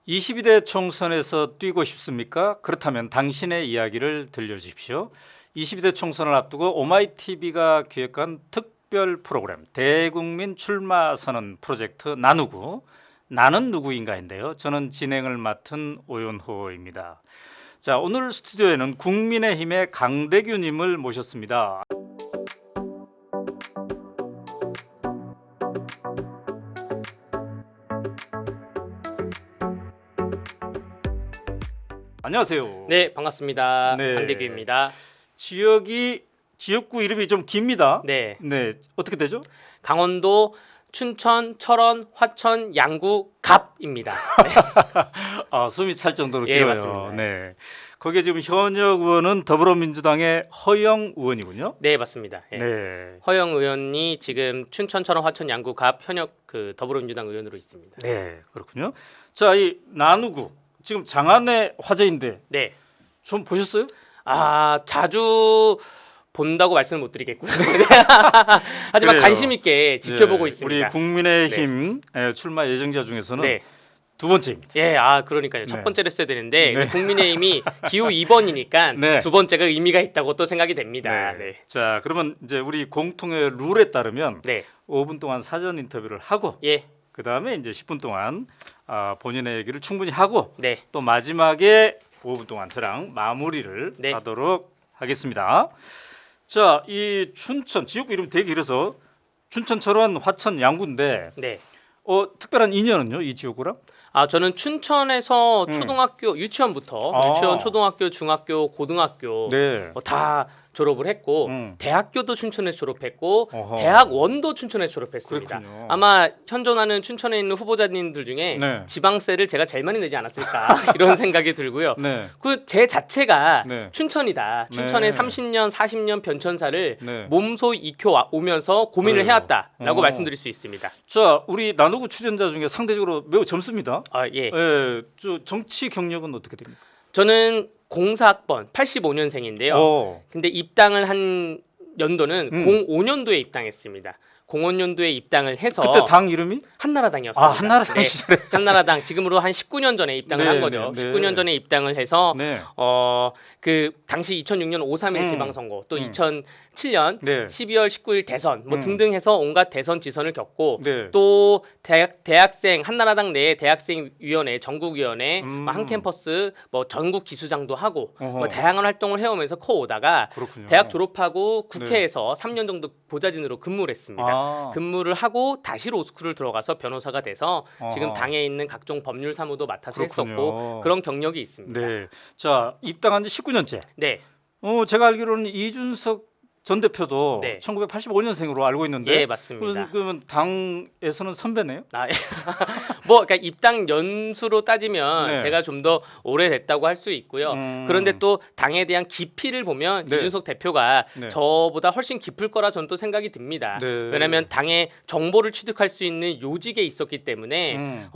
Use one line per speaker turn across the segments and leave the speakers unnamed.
22대 총선에서 뛰고 싶습니까? 그렇다면 당신의 이야기를 들려주십시오. 22대 총선을 앞두고 오마이TV가 기획한 특별 프로그램 대국민 출마 선언 프로젝트 나누구, 나는 누구인가인데요. 저는 진행을 맡은 오연호입니다. 자, 오늘 스튜디오에는 국민의힘의 강대규님을 모셨습니다. 안녕하세요.
네, 반갑습니다.
네.
강대규입니다.
지역구 이름이 좀 깁니다.
네,
어떻게 되죠?
강원도 춘천, 철원, 화천, 양구, 갑입니다.
아, 숨이 찰 정도로
예,
길어요.
맞습니다.
네. 거기에 지금 현역 의원은 더불어민주당의 허영 의원이군요.
네, 맞습니다. 예.
네.
허영 의원이 지금 춘천, 철원, 화천, 양구, 갑 현역 더불어민주당 의원으로 있습니다.
네, 그렇군요. 자, 이 나누구 지금 장안의 화제인데
네,
좀 보셨어요?
자주 본다고 말씀을 못 드리겠고요. 하지만
그래요.
관심 있게 지켜보고
네,
있습니다.
우리 국민의힘 출마 예정자 중에서는
네.
두 번째입니다.
예, 그러니까요. 첫
네.
번째를 써야 되는데
네.
국민의힘이 기호 2번이니까
네.
두 번째가 의미가 있다고 또 생각이 됩니다. 네.
자, 그러면 이제 우리 공통의 룰에 따르면
네.
5분 동안 사전 인터뷰를 하고
예.
그 다음에 이제 10분 동안 본인의 얘기를 충분히 하고
네.
또 마지막에 5분 동안 저랑 마무리를
네.
하도록 하겠습니다. 자, 이 춘천 지역구 이름 되게 길어서 춘천, 철원, 화천, 양구인데
네.
특별한 인연은요, 이 지역구랑?
저는 춘천에서 초등학교 유치원부터 유치원, 초등학교, 중학교, 고등학교
네.
다 졸업을 했고 대학교도 춘천에서 졸업했고
어허.
대학원도 춘천에서 졸업했습니다.
그렇군요.
아마 현존하는 춘천에 있는 후보자님들 중에
네.
지방세를 제가 제일 많이 내지 않았을까 이런 생각이 들고요.
네.
그 제 자체가
네.
춘천이다. 춘천의
네.
30년, 40년 변천사를
네.
몸소 익혀 오면서 고민을
그래요.
해왔다라고
어.
말씀드릴 수 있습니다.
자, 우리 나누구 출연자 중에 상대적으로 매우 젊습니다.
예.
저 정치 경력은 어떻게 됩니까?
저는 04학번 85년생인데요. 근데 입당을 한 연도는 05년도에 입당했습니다. 05년도에 입당을 해서
그때 당 이름이?
한나라당이었습니다.
한나라당 시절에.
한나라당 지금으로 한 19년 전에 입당을
네,
한 거죠.
네, 네.
19년 전에 입당을 해서
네.
그 당시 2006년 5.3일 지방선거 또 2007년
네.
12월 19일 대선 등등 해서 온갖 대선 지선을 겪고
네.
또 대학생 한나라당 내에 대학생위원회 전국위원회 한 캠퍼스 전국 기수장도 하고 다양한 활동을 해오면서 커오다가
그렇군요.
대학 졸업하고 국회에서 3년 정도 보좌진으로 근무를 했습니다. 근무를 하고 다시 로스쿨을 들어가서 변호사가 돼서 지금 당에 있는 각종 법률 사무도 맡아서
그렇군요.
했었고 그런 경력이 있습니다.
네. 자, 입당한 지 19년째.
네.
제가 알기로는 이준석 전 대표도
네.
1985년생으로 알고 있는데.
예, 맞습니다.
그러면 당에서는 선배네요?
그러니까 입당 연수로 따지면
네.
제가 좀 더 오래됐다고 할 수 있고요. 그런데 또 당에 대한 깊이를 보면
네.
이준석 대표가
네.
저보다 훨씬 깊을 거라 저는 또 생각이 듭니다.
네.
왜냐하면 당의 정보를 취득할 수 있는 요직에 있었기 때문에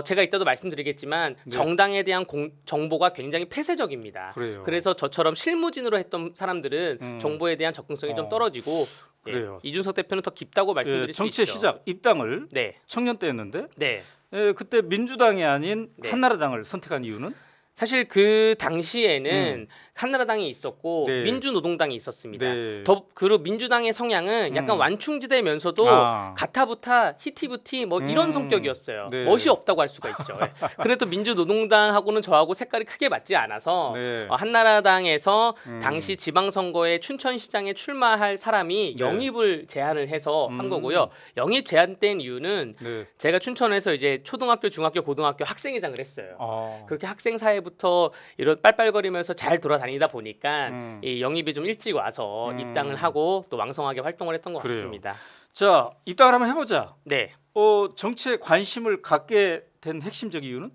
제가 이따도 말씀드리겠지만
네.
정당에 대한 정보가 굉장히 폐쇄적입니다.
그래요.
그래서 저처럼 실무진으로 했던 사람들은 정보에 대한 접근성이 좀 떨어지고
그래요.
이준석 대표는 더 깊다고 말씀드릴 수 있죠.
정치의 시작, 입당을
네.
청년 때 했는데
네.
그때 민주당이 아닌
네.
한나라당을 선택한 이유는?
사실 그 당시에는 한나라당이 있었고
네.
민주노동당이 있었습니다.
네.
그리고 민주당의 성향은 약간 완충지대면서도 가타부타 히티부티 이런 성격이었어요.
네.
멋이 없다고 할 수가 있죠. 그래도 민주노동당하고는 저하고 색깔이 크게 맞지 않아서
네.
한나라당에서 당시 지방선거에 춘천시장에 출마할 사람이
네.
영입을 제안을 해서 한 거고요. 영입 제안된 이유는
네.
제가 춘천에서 이제 초등학교, 중학교, 고등학교 학생회장을 했어요. 그렇게 학생 사회부터 이런 빨빨거리면서 잘 돌아다니다 보니까 이 영입이 좀 일찍 와서 입당을 하고 또 왕성하게 활동을 했던 것
그래요.
같습니다.
자, 입당을 한번 해보자.
네.
정치에 관심을 갖게 된 핵심적 이유는?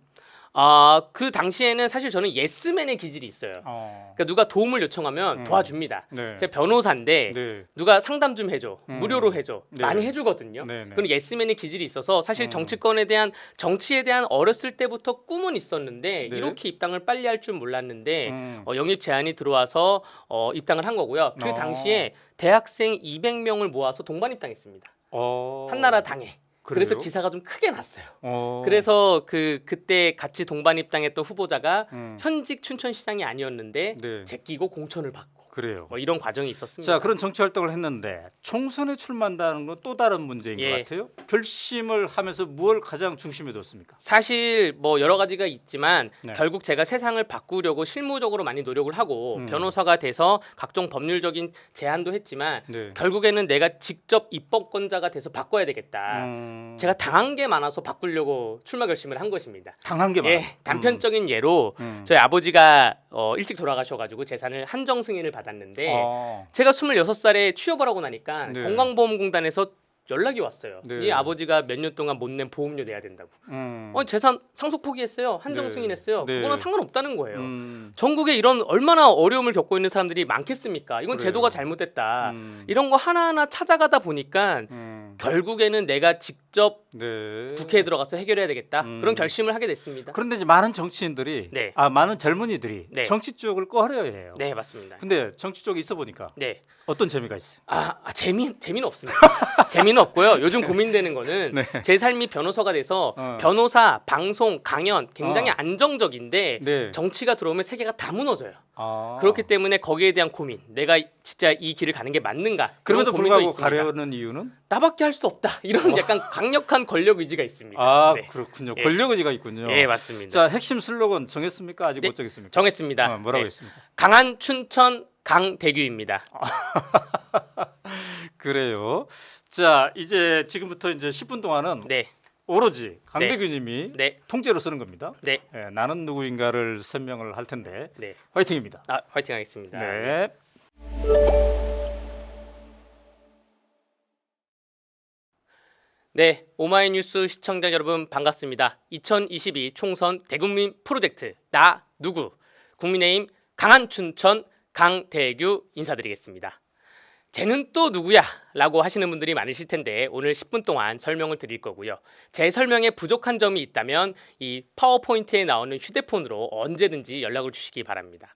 그 당시에는 사실 저는 예스맨의 기질이 있어요. 그러니까 누가 도움을 요청하면 도와줍니다.
네.
제가 변호사인데
네.
누가 상담 좀 해줘, 무료로 해줘,
네.
많이 해주거든요.
네, 네.
그럼 예스맨의 기질이 있어서 사실 정치에 대한 어렸을 때부터 꿈은 있었는데
네.
이렇게 입당을 빨리 할 줄 몰랐는데 영입 제안이 들어와서 입당을 한 거고요. 그 당시에 대학생 200명을 모아서 동반 입당했습니다. 한나라당에. 그래서
그래요?
기사가 좀 크게 났어요.
어.
그래서 그때 같이 동반 입당했던 후보자가
음.
현직 춘천시장이 아니었는데
네.
제끼고 공천을 받고
그래요.
뭐 이런 과정이 있었습니다.
자, 그런 정치 활동을 했는데 총선에 출마한다는 건 또 다른 문제인 것
예.
같아요. 결심을 하면서 무엇을 가장 중심에 뒀습니까?
사실 뭐 여러 가지가 있지만
네.
결국 제가 세상을 바꾸려고 실무적으로 많이 노력을 하고
음.
변호사가 돼서 각종 법률적인 제안도 했지만
네.
결국에는 내가 직접 입법권자가 돼서 바꿔야 되겠다. 제가 당한 게 많아서 바꾸려고 출마 결심을 한 것입니다.
당한 게 많아.
예, 단편적인 예로
음.
저희 아버지가 일찍 돌아가셔가지고 재산을 한정 승인을 받았는데
어.
제가 26살에 취업을 하고 나니까
네.
건강보험공단에서 연락이 왔어요.
네.
이 아버지가 몇 년 동안 못 낸 보험료 내야 된다고. 재산 상속 포기했어요. 한정
네.
승인했어요.
네.
그거는 상관없다는 거예요.
음.
전국에 이런 얼마나 어려움을 겪고 있는 사람들이 많겠습니까? 이건
그래요.
제도가 잘못됐다.
음.
이런 거 하나하나 찾아가다 보니까 결국에는 내가 직접
네.
국회에 들어가서 해결해야 되겠다.
음.
그런 결심을 하게 됐습니다.
그런데 이제 많은 정치인들이
네.
많은 젊은이들이
네.
정치 쪽을 꺼려해요.
네, 맞습니다.
근데 정치 쪽에 있어 보니까
네.
어떤 재미가 있어요?
재미는 없습니다. 재미는 없고요. 요즘 고민되는 거는
네.
제 삶이 변호사가 돼서
어.
변호사, 방송, 강연 굉장히
어.
안정적인데
네.
정치가 들어오면 세계가 다 무너져요.
아.
그렇기 때문에 거기에 대한 고민. 내가 진짜 이 길을 가는 게 맞는가?
그럼에도
이런 고민도
불구하고
있습니다.
가려는 이유는?
나밖에 할 수 없다. 이런 약간 강력한 권력 의지가 있습니다. 네.
그렇군요.
예.
권력 의지가 있군요.
예, 맞습니다.
자, 핵심 슬로건 정했습니까? 아직
네,
못 정했습니까?
정했습니다.
뭐라고
네.
했습니까?
강한 춘천 강대규입니다.
그래요. 자, 이제 지금부터 이제 10분 동안은
네.
오로지 강대규님이
네.
통째로 쓰는 겁니다.
네.
예, 나는 누구인가를 설명을 할 텐데
네.
화이팅입니다.
화이팅 하겠습니다.
네.
네, 오마이뉴스 시청자 여러분 반갑습니다. 2022 총선 대국민 프로젝트 나 누구 국민의힘 강한 춘천 강대규 인사드리겠습니다. 쟤는 또 누구야? 라고 하시는 분들이 많으실 텐데 오늘 10분 동안 설명을 드릴 거고요. 제 설명에 부족한 점이 있다면 이 파워포인트에 나오는 휴대폰으로 언제든지 연락을 주시기 바랍니다.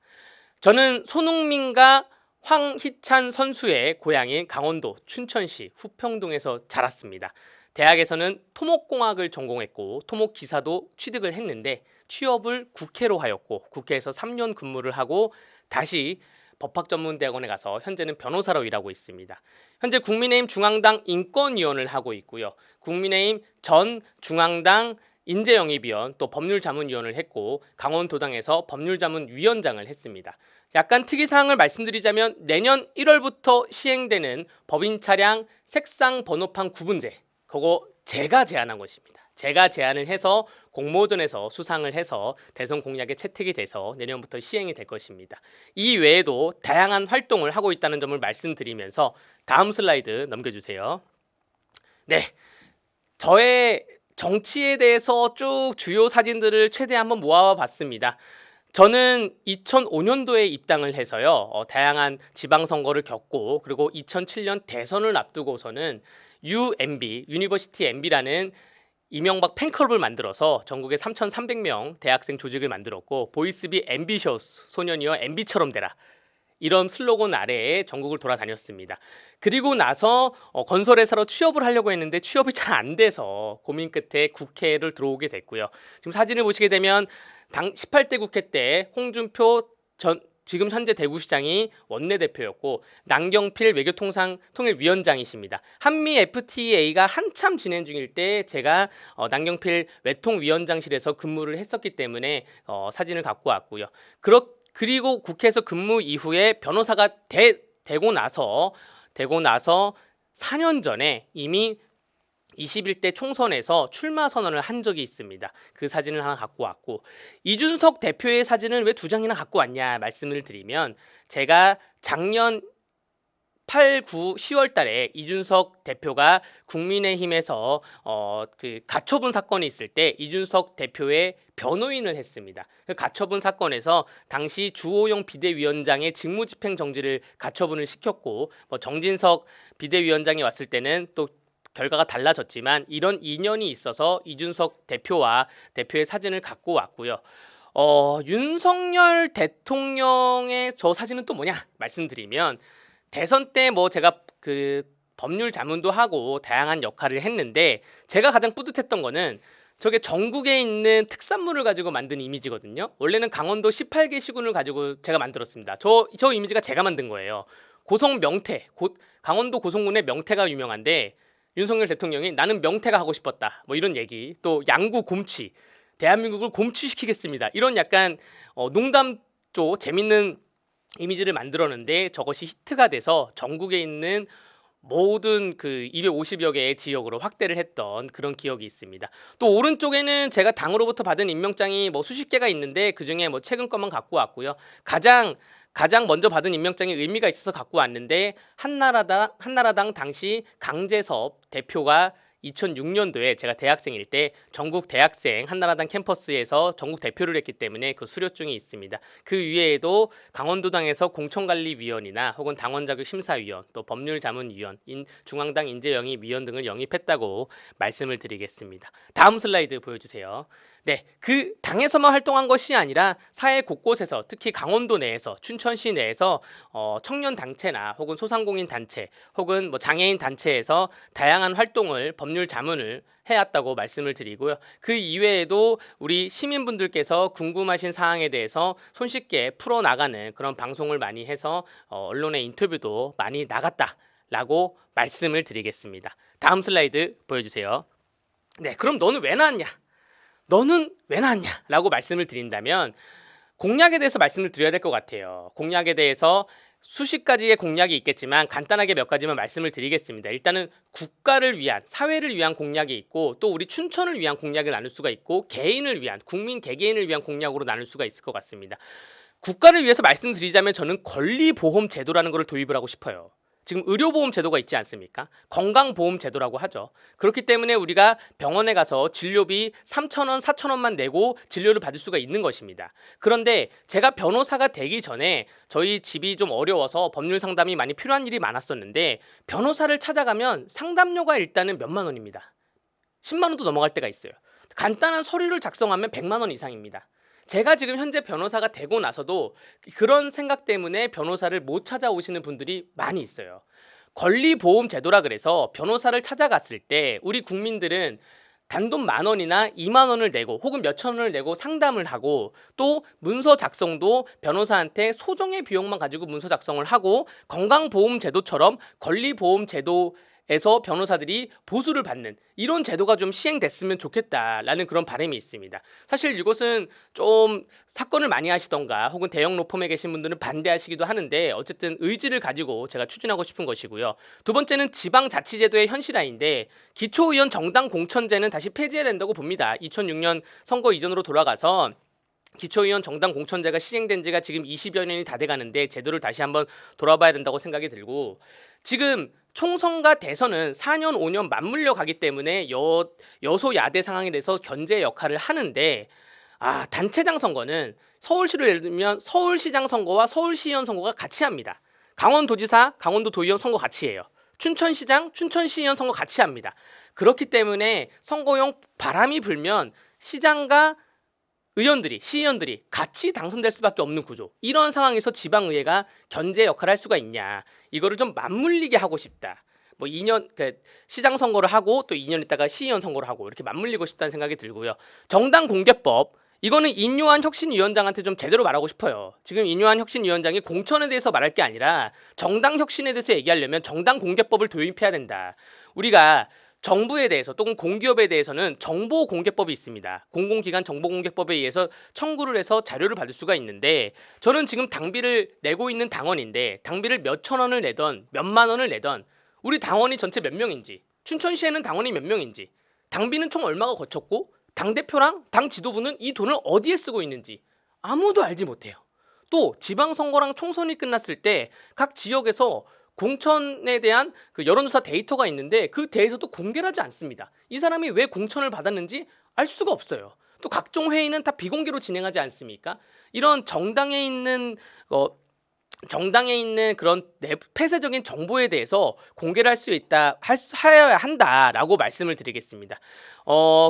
저는 손흥민과 황희찬 선수의 고향인 강원도 춘천시 후평동에서 자랐습니다. 대학에서는 토목공학을 전공했고 토목기사도 취득을 했는데 취업을 국회로 하였고 국회에서 3년 근무를 하고 다시 법학전문대학원에 가서 현재는 변호사로 일하고 있습니다. 현재 국민의힘 중앙당 인권위원을 하고 있고요. 국민의힘 전 중앙당 인재영입위원 또 법률자문위원을 했고 강원도당에서 법률자문위원장을 했습니다. 약간 특이사항을 말씀드리자면 내년 1월부터 시행되는 법인 차량 색상 번호판 구분제 그거 제가 제안한 것입니다. 제가 제안을 해서 공모전에서 수상을 해서 대선 공약에 채택이 돼서 내년부터 시행이 될 것입니다. 이 외에도 다양한 활동을 하고 있다는 점을 말씀드리면서 다음 슬라이드 넘겨주세요. 네, 저의 정치에 대해서 쭉 주요 사진들을 최대한 한번 모아봤습니다. 저는 2005년도에 입당을 해서요. 다양한 지방선거를 겪고 그리고 2007년 대선을 앞두고서는 UMB, 유니버시티 MB라는 이명박 팬클럽을 만들어서 전국에 3,300명 대학생 조직을 만들었고 보이스비 앰비셔스 소년이여 MB처럼 되라 이런 슬로건 아래에 전국을 돌아다녔습니다. 그리고 나서 건설회사로 취업을 하려고 했는데 취업이 잘 안 돼서 고민 끝에 국회를 들어오게 됐고요. 지금 사진을 보시게 되면 18대 국회 때 홍준표 지금 현재 대구시장이 원내대표였고 남경필 외교통상통일위원장이십니다. 한미 FTA가 한참 진행 중일 때 제가 남경필 외통위원장실에서 근무를 했었기 때문에 사진을 갖고 왔고요. 그리고 국회에서 근무 이후에 변호사가 되고 나서 4년 전에 이미 21대 총선에서 출마 선언을 한 적이 있습니다. 그 사진을 하나 갖고 왔고 이준석 대표의 사진을 왜 2장이나 갖고 왔냐 말씀을 드리면 제가 작년 8, 9, 10월 달에 이준석 대표가 국민의힘에서 그 가처분 사건이 있을 때 이준석 대표의 변호인을 했습니다. 그 가처분 사건에서 당시 주호영 비대위원장의 직무집행 정지를 가처분을 시켰고 정진석 비대위원장이 왔을 때는 또 결과가 달라졌지만 이런 인연이 있어서 이준석 대표와 대표의 사진을 갖고 왔고요. 윤석열 대통령의 저 사진은 또 뭐냐 말씀드리면 대선 때 제가 그 법률 자문도 하고 다양한 역할을 했는데 제가 가장 뿌듯했던 거는 저게 전국에 있는 특산물을 가지고 만든 이미지거든요. 원래는 강원도 18개 시군을 가지고 제가 만들었습니다. 저 이미지가 제가 만든 거예요. 고성 명태, 강원도 고성군의 명태가 유명한데 윤석열 대통령이 나는 명태가 하고 싶었다. 뭐 이런 얘기. 또 양구 곰치, 대한민국을 곰취시키겠습니다. 이런 약간 농담 쪽 재밌는 이미지를 만들었는데 저것이 히트가 돼서 전국에 있는 모든 그 250여 개의 지역으로 확대를 했던 그런 기억이 있습니다. 또 오른쪽에는 제가 당으로부터 받은 임명장이 뭐 수십 개가 있는데 그중에 뭐 최근 것만 갖고 왔고요. 가장 먼저 받은 임명장이 의미가 있어서 갖고 왔는데 한나라당 당시 강재섭 대표가 2006년도에 제가 대학생일 때 전국 대학생 한나라당 캠퍼스에서 전국 대표를 했기 때문에 그 수료증이 있습니다. 그 위에도 강원도당에서 공천관리위원이나 혹은 당원자격심사위원, 또 법률자문위원, 중앙당 인재영입위원 등을 영입했다고 말씀을 드리겠습니다. 다음 슬라이드 보여주세요. 네, 그 당에서만 활동한 것이 아니라 사회 곳곳에서 특히 강원도 내에서 춘천시 내에서 청년 단체나 혹은 소상공인 단체 혹은 뭐 장애인 단체에서 다양한 활동을 법률 자문을 해왔다고 말씀을 드리고요. 그 이외에도 우리 시민분들께서 궁금하신 사항에 대해서 손쉽게 풀어나가는 그런 방송을 많이 해서 언론의 인터뷰도 많이 나갔다라고 말씀을 드리겠습니다. 다음 슬라이드 보여주세요. 네, 그럼 너는 왜 나왔냐? 라고 말씀을 드린다면 공약에 대해서 말씀을 드려야 될 것 같아요. 공약에 대해서 수십 가지의 공약이 있겠지만 간단하게 몇 가지만 말씀을 드리겠습니다. 일단은 국가를 위한, 사회를 위한 공약이 있고 또 우리 춘천을 위한 공약을 나눌 수가 있고 개인을 위한, 국민 개개인을 위한 공약으로 나눌 수가 있을 것 같습니다. 국가를 위해서 말씀드리자면 저는 권리보험 제도라는 것을 도입을 하고 싶어요. 지금 의료보험 제도가 있지 않습니까? 건강보험 제도라고 하죠. 그렇기 때문에 우리가 병원에 가서 진료비 3,000원, 4,000원만 내고 진료를 받을 수가 있는 것입니다. 그런데 제가 변호사가 되기 전에 저희 집이 좀 어려워서 법률 상담이 많이 필요한 일이 많았었는데 변호사를 찾아가면 상담료가 일단은 몇만 원입니다. 10만 원도 넘어갈 때가 있어요. 간단한 서류를 작성하면 100만 원 이상입니다. 제가 지금 현재 변호사가 되고 나서도 그런 생각 때문에 변호사를 못 찾아오시는 분들이 많이 있어요. 권리보험 제도라 그래서 변호사를 찾아갔을 때 우리 국민들은 단돈 10,000원이나 20,000원을 내고 혹은 몇천 원을 내고 상담을 하고 또 문서 작성도 변호사한테 소정의 비용만 가지고 문서 작성을 하고 건강보험 제도처럼 권리보험 제도에서 변호사들이 보수를 받는 이런 제도가 좀 시행됐으면 좋겠다라는 그런 바람이 있습니다. 사실 이것은 좀 사건을 많이 하시던가 혹은 대형 로펌에 계신 분들은 반대하시기도 하는데 어쨌든 의지를 가지고 제가 추진하고 싶은 것이고요. 두 번째는 지방자치제도의 현실화인데 기초의원 정당 공천제는 다시 폐지해야 된다고 봅니다. 2006년 선거 이전으로 돌아가서 기초의원 정당 공천제가 시행된 지가 지금 20여 년이 다 돼가는데 제도를 다시 한번 돌아봐야 된다고 생각이 들고 지금 총선과 대선은 4년, 5년 맞물려 가기 때문에 여소야대 상황에 대해서 견제 역할을 하는데 단체장 선거는 서울시를 예를 들면 서울시장 선거와 서울시의원 선거가 같이 합니다. 강원도지사, 강원도도의원 선거 같이 해요. 춘천시장, 춘천시의원 선거 같이 합니다. 그렇기 때문에 선거용 바람이 불면 시장과 시의원들이 같이 당선될 수밖에 없는 구조. 이런 상황에서 지방의회가 견제 역할을 할 수가 있냐. 이거를 좀 맞물리게 하고 싶다. 뭐 2년 시장 선거를 하고 또 2년 있다가 시의원 선거를 하고 이렇게 맞물리고 싶다는 생각이 들고요. 정당 공개법. 이거는 인요한 혁신위원장한테 좀 제대로 말하고 싶어요. 지금 인요한 혁신위원장이 공천에 대해서 말할 게 아니라 정당 혁신에 대해서 얘기하려면 정당 공개법을 도입해야 된다. 우리가 정부에 대해서 또는 공기업에 대해서는 정보공개법이 있습니다. 공공기관 정보공개법에 의해서 청구를 해서 자료를 받을 수가 있는데 저는 지금 당비를 내고 있는 당원인데 당비를 몇천 원을 내던 몇만 원을 내던 우리 당원이 전체 몇 명인지 춘천시에는 당원이 몇 명인지 당비는 총 얼마가 거쳤고 당대표랑 당 지도부는 이 돈을 어디에 쓰고 있는지 아무도 알지 못해요. 또 지방선거랑 총선이 끝났을 때 각 지역에서 공천에 대한 그 여론조사 데이터가 있는데 그 데이터도 공개를 하지 않습니다. 이 사람이 왜 공천을 받았는지 알 수가 없어요. 또 각종 회의는 다 비공개로 진행하지 않습니까? 이런 정당에 있는 그런 폐쇄적인 정보에 대해서 공개를 할 수 있다, 하여야 한다라고 말씀을 드리겠습니다.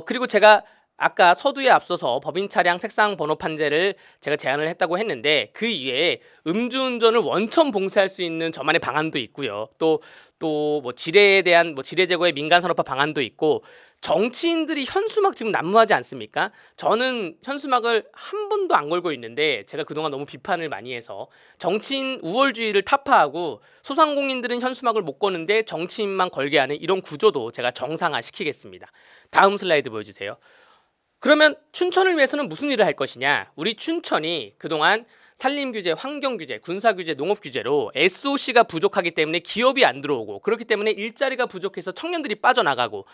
그리고 제가 아까 서두에 앞서서 법인 차량 색상 번호 판재를 제가 제안을 했다고 했는데 그 이외에 음주운전을 원천 봉쇄할 수 있는 저만의 방안도 있고요. 또 또 뭐 지뢰에 대한 뭐 지뢰 제거의 민간 산업화 방안도 있고 정치인들이 현수막 지금 난무하지 않습니까? 저는 현수막을 한 번도 안 걸고 있는데 제가 그동안 너무 비판을 많이 해서 정치인 우월주의를 타파하고 소상공인들은 현수막을 못 거는데 정치인만 걸게 하는 이런 구조도 제가 정상화시키겠습니다. 다음 슬라이드 보여주세요. 그러면 춘천을 위해서는 무슨 일을 할 것이냐? 우리 춘천이 그동안 산림규제, 환경규제, 군사규제, 농업규제로 SOC가 부족하기 때문에 기업이 안 들어오고 그렇기 때문에 일자리가 부족해서 청년들이 빠져나가고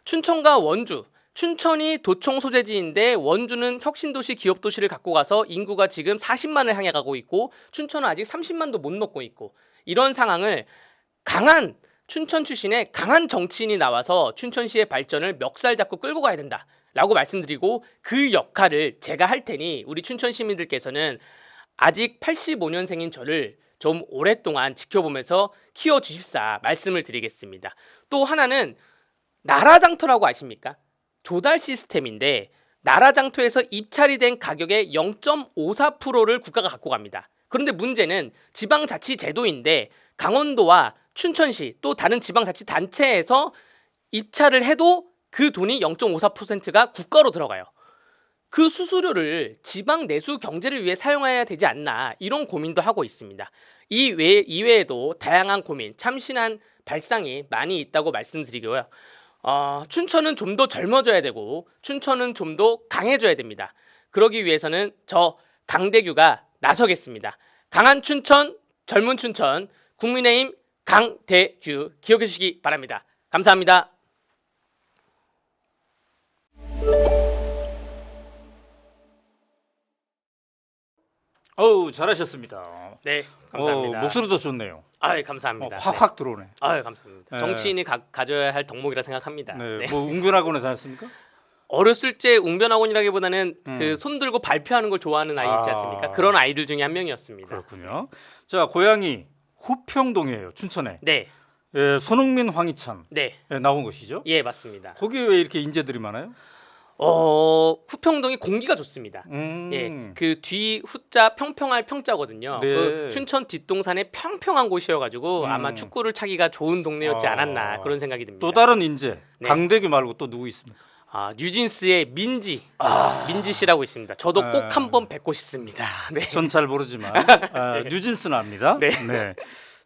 춘천과 원주, 춘천이 도청 소재지인데 원주는 혁신도시, 기업도시를 갖고 가서 인구가 지금 40만을 향해 가고 있고 춘천은 아직 30만도 못 넘고 있고 이런 상황을 강한 춘천 출신의 강한 정치인이 나와서 춘천시의 발전을 멱살 잡고 끌고 가야 된다라고 말씀드리고 그 역할을 제가 할 테니 우리 춘천 시민들께서는 아직 85년생인 저를 좀 오랫동안 지켜보면서 키워주십사 말씀을 드리겠습니다. 또 하나는 나라장터라고 아십니까? 조달 시스템인데 나라장터에서 입찰이 된 가격의 0.54%를 국가가 갖고 갑니다. 그런데 문제는 지방자치 제도인데 강원도와 춘천시 또 다른 지방자치단체에서 입찰을 해도 그 돈이 0.54%가 국가로 들어가요. 그 수수료를 지방 내수 경제를 위해 사용해야 되지 않나 이런 고민도 하고 있습니다. 이외에도 다양한 고민, 참신한 발상이 많이 있다고 말씀드리고요. 춘천은 좀 더 젊어져야 되고 춘천은 좀 더 강해져야 됩니다. 그러기 위해서는 저 강대규가 나서겠습니다. 강한 춘천, 젊은 춘천, 국민의힘 강대규 기억해 주시기 바랍니다. 감사합니다.
어우, 잘하셨습니다.
네, 감사합니다.
목소리도 좋네요.
아유, 감사합니다.
확확 들어오네.
아유, 감사합니다.
네.
정치인이 가져야 할 덕목이라 생각합니다.
네.
네.
뭐 웅변학원에 다녔습니까?
어렸을 때 웅변학원이라기보다는 그 손 들고 발표하는 걸 좋아하는 아이 있지 않습니까? 그런 아이들 중에 한 명이었습니다.
그렇군요. 자, 고향이 후평동이에요. 춘천에.
네,
예, 손흥민, 황희찬
네,
나온 것이죠.
예, 맞습니다.
거기에 왜 이렇게 인재들이 많아요?
후평동이 공기가 좋습니다. 예, 그 뒤 후자 평평할 평자거든요.
네.
그 춘천 뒷동산에 평평한 곳이어가지고 아마 축구를 차기가 좋은 동네였지 않았나 그런 생각이 듭니다.
또 다른 인재
네.
강대규 말고 또 누구 있습니까?
뉴진스의 민지 씨라고 있습니다. 저도 꼭 한번 뵙고 싶습니다. 네.
전 잘 모르지만 뉴진스는 압니다.
네.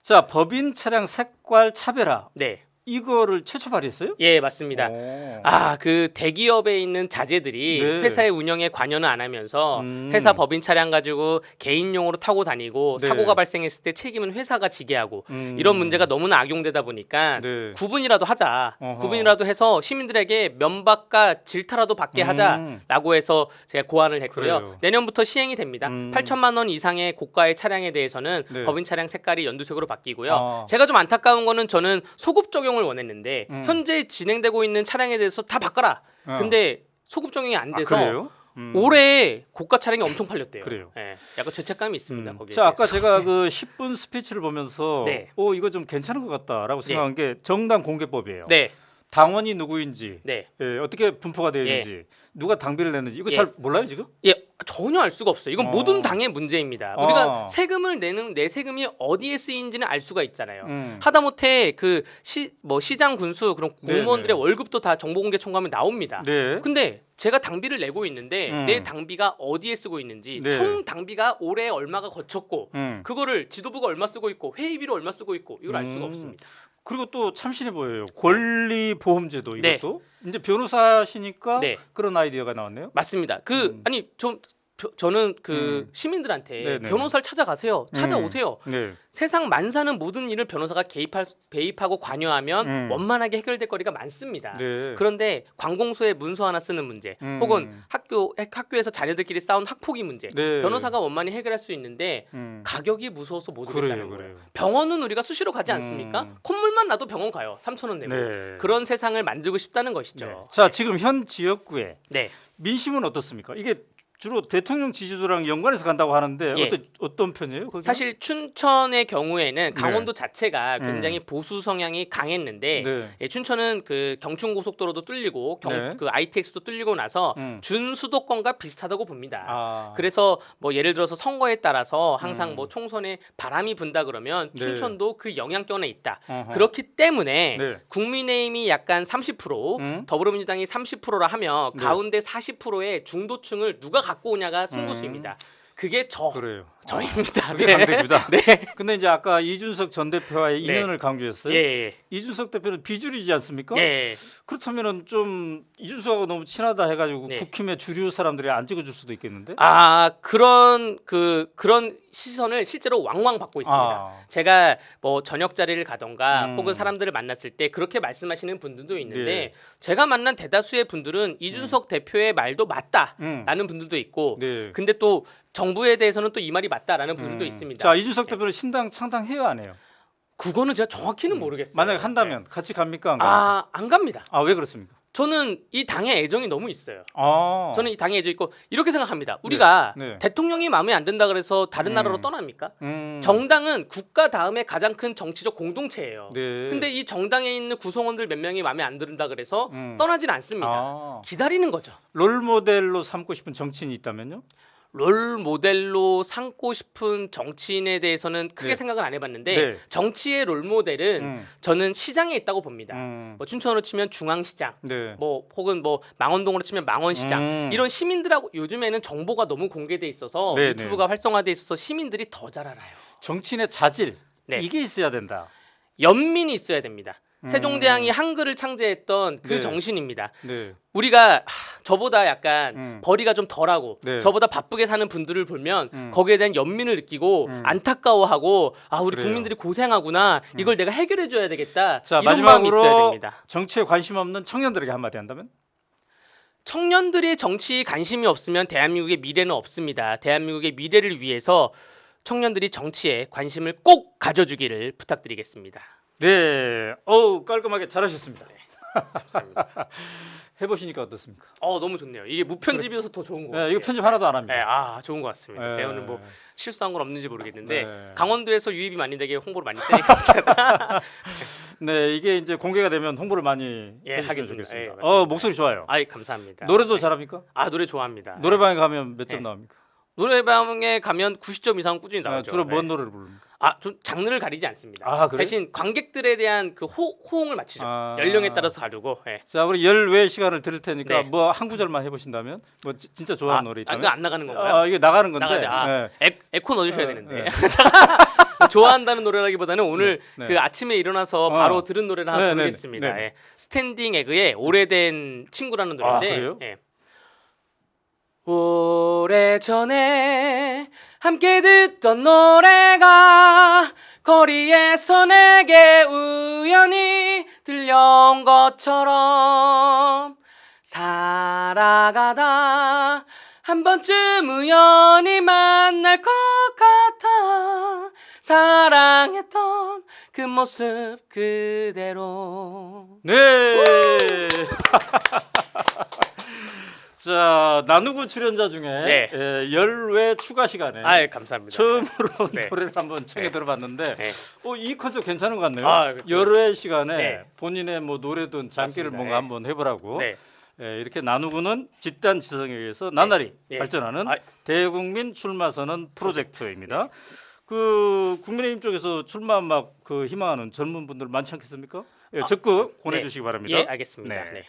자, 법인 차량 색깔 차별화
네.
이거를 최초 발의했어요?
예, 맞습니다.
오.
그 대기업에 있는 자재들이
네.
회사의 운영에 관여는 안 하면서 회사 법인 차량 가지고 개인용으로 타고 다니고
네.
사고가 발생했을 때 책임은 회사가 지게 하고 이런 문제가 너무나 악용되다 보니까
네.
구분이라도 하자.
어허.
구분이라도 해서 시민들에게 면박과 질타라도 받게 하자라고 해서 제가 고안을 했고요.
그래요.
내년부터 시행이 됩니다. 8천만 원 이상의 고가의 차량에 대해서는
네.
법인 차량 색깔이 연두색으로 바뀌고요.
아.
제가 좀 안타까운 거는 저는 소급 적용을 원했는데 현재 진행되고 있는 차량에 대해서 다 바꿔라. 근데 소급 적용이 안 돼서
그래요?
올해 고가 차량이 엄청 팔렸대요.
그래요.
예, 약간 죄책감이 있습니다. 거기에.
자, 아까
대해서.
제가 그 10분 스피치를 보면서
네.
이거 좀 괜찮은 것 같다라고 생각한 게 정당 공개법이에요.
네,
당원이 누구인지,
네,
어떻게 분포가 되어 있는지, 누가 당비를 냈는지 이거
예.
잘 몰라요 지금?
예, 전혀 알 수가 없어요. 이건 모든 당의 문제입니다. 우리가 세금을 내는 내 세금이 어디에 쓰이는지는 알 수가 있잖아요. 하다못해 그 시장 군수 그런 공무원들의
네네.
월급도 다 정보공개 청구하면 나옵니다.
네.
근데 제가 당비를 내고 있는데 내 당비가 어디에 쓰고 있는지
네.
총 당비가 올해 얼마가 거쳤고 그거를 지도부가 얼마 쓰고 있고 회의비로 얼마 쓰고 있고 이걸 알 수가 없습니다.
그리고 또 참신해 보여요. 권리보험제도
네.
이것도 이제 변호사시니까
네.
그런 아이디어가 나왔네요.
맞습니다. 아니 저는 그 시민들한테
네네.
변호사를 찾아오세요.
네.
세상 만사는 모든 일을 변호사가 개입하고 관여하면 원만하게 해결될 거리가 많습니다.
네.
그런데 관공서에 문서 하나 쓰는 문제, 혹은 학교에서 자녀들끼리 싸운 학폭위 문제,
네.
변호사가 원만히 해결할 수 있는데 가격이 무서워서 못 오겠다는 거예요.
그래요.
병원은 우리가 수시로 가지 않습니까? 콧물만 나도 병원 가요. 3,000원 내고.
네.
그런 세상을 만들고 싶다는 것이죠.
네. 자, 지금 현 지역구에
네.
민심은 어떻습니까? 이게 주로 대통령 지지도랑 연관해서 간다고 하는데
예.
어떤 편이에요? 거기는?
사실 춘천의 경우에는 강원도
네.
자체가 굉장히 보수 성향이 강했는데
네.
예, 춘천은 그 경춘고속도로도 뚫리고
네.
그 ITX도 뚫리고 나서
음.
준수도권과 비슷하다고 봅니다.
아.
그래서 뭐 예를 들어서 선거에 따라서 항상 뭐 총선에 바람이 분다 그러면
네.
춘천도 그 영향권에 있다.
어허.
그렇기 때문에
네.
국민의힘이 약간 30%, 더불어민주당이 30%라 하면
네.
가운데 40%의 중도층을 누가 갖고 오냐가 승부수입니다. 그게
그래요.
저입니다.
그게 강대구다.
네.
근데 이제 아까 이준석 전 대표와의
네.
인연을 강조했어요.
예.
이준석 대표는 비주류이지 않습니까?
예.
그렇다면은 좀 이준석하고 너무 친하다 해가지고
네.
국힘의 주류 사람들이 안 찍어줄 수도 있겠는데?
아 그런 시선을 실제로 왕왕 받고 있습니다.
아.
제가 뭐 저녁 자리를 가던가
음.
혹은 사람들을 만났을 때 그렇게 말씀하시는 분들도 있는데
네.
제가 만난 대다수의 분들은 이준석 대표의 말도 맞다라는 분들도 있고
네.
근데 또 정부에 대해서는 또 이 말이 맞다라는 분들도 있습니다.
자, 이준석 대표는 신당 창당해요, 안 해요?
그거는 제가 정확히는 모르겠어요.
만약에 한다면 같이 갑니까? 안 갑니까?
안 갑니다.
왜 그렇습니까?
저는 이 당에 애정이 너무 있어요.
아.
저는 이 당에 애정이 있고 이렇게 생각합니다. 우리가
네.
대통령이 마음에 안 든다 그래서 다른 나라로 떠납니까? 정당은 국가 다음에 가장 큰 정치적 공동체예요.
네.
근데 이 정당에 있는 구성원들 몇 명이 마음에 안 든다 그래서 떠나진 않습니다.
아.
기다리는 거죠.
롤 모델로 삼고 싶은 정치인이 있다면요?
롤 모델로 삼고 싶은 정치인에 대해서는 크게
네.
생각을 안 해봤는데
네.
정치의 롤 모델은 저는 시장에 있다고 봅니다. 뭐 춘천으로 치면 중앙시장,
네.
뭐 혹은 뭐 망원동으로 치면 망원시장 이런 시민들하고 요즘에는 정보가 너무 공개돼 있어서
네,
유튜브가 활성화돼 있어서 시민들이 더 잘 알아요.
정치인의 자질
네.
이게 있어야 된다.
연민이 있어야 됩니다. 세종대왕이 한글을 창제했던 그
네.
정신입니다.
네.
우리가 저보다 약간 벌이가 좀 덜하고
네.
저보다 바쁘게 사는 분들을 보면 거기에 대한 연민을 느끼고 안타까워하고 우리
그래요.
국민들이 고생하구나 이걸 내가 해결해 줘야 되겠다
자,
이런 마음이 있어야
마지막으로
됩니다.
정치에 관심 없는 청년들에게 한마디 한다면?
청년들이 정치에 관심이 없으면 대한민국의 미래는 없습니다. 대한민국의 미래를 위해서 청년들이 정치에 관심을 꼭 가져주기를 부탁드리겠습니다.
네. 깔끔하게 잘하셨습니다.
감사합니다.
해보시니까 어떻습니까?
너무 좋네요. 이게 무편집이어서 더 좋은 거 같아요.
네, 이거 편집 하나도 안 합니다.
네, 좋은 것 같습니다.
네.
제가 오늘 뭐 실수한 건 없는지 모르겠는데
네.
강원도에서 유입이 많이 되게 홍보를 많이 때리고
네, 이게 이제 공개가 되면 홍보를 많이 해주시면
하겠습니다.
좋겠습니다.
맞습니다.
목소리 좋아요.
감사합니다.
노래도 잘합니까?
노래 좋아합니다.
노래방에 가면 몇 점
네.
나옵니까?
노래방에 가면 90점 이상 꾸준히 나오죠.
주로 뭔
네.
노래를 부릅니까?
좀 장르를 가리지 않습니다.
그래요?
대신 관객들에 대한 그 호응을 맞추죠. 연령에 따라서 다르고. 네.
자, 우리 열외 시간을 드릴 테니까
네.
뭐 한 구절만 해보신다면 뭐 진짜 좋아하는 노래 있다면?
이거 안 나가는 건가요?
이게 나가는 건데.
나가야 돼. 에코 넣어주셔야 되는데.
네.
좋아한다는 노래라기보다는 오늘
네.
그 아침에 일어나서 바로 들은 노래를 하나
네, 네,
부르겠습니다.
네.
예. 스탠딩 에그의 오래된 친구라는 노래인데.
그래요?
예. 오래전에 함께 듣던 노래가 거리에서 내게 우연히 들려온 것처럼 살아가다 한 번쯤 우연히 만날 것 같아 사랑했던 그 모습 그대로.
네. 자, 나누고 출연자 중에
네.
열외 추가 시간에
감사합니다.
처음으로
네.
노래를 한번 청해 들어봤는데
네.
이 컨셉 괜찮은 것 같네요.
그렇죠.
열외 시간에
네.
본인의 뭐 노래든 장기를
맞습니다.
뭔가
네.
한번 해보라고
네.
이렇게 나누고는 집단 지성에 의해서 나날이
네.
발전하는
아.
대국민 출마 선언 프로젝트입니다. 그 국민의힘 쪽에서 출마 막 그 희망하는 젊은 분들 많지 않겠습니까? 적극 보내주시기 바랍니다.
예, 알겠습니다.
네.
네.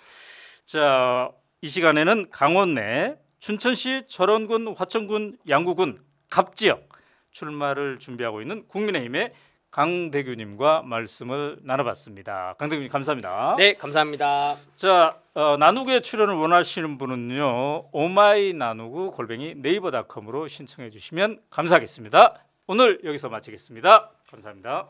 자, 이 시간에는 강원 내 춘천시 철원군, 화천군, 양구군 갑지역 출마를 준비하고 있는 국민의힘의 강대규님과 말씀을 나눠봤습니다. 강대규님 감사합니다.
네, 감사합니다.
자, 나누게 출연을 원하시는 분은요, 오마이나누구 네이버닷컴으로 신청해 주시면 감사하겠습니다. 오늘 여기서 마치겠습니다. 감사합니다.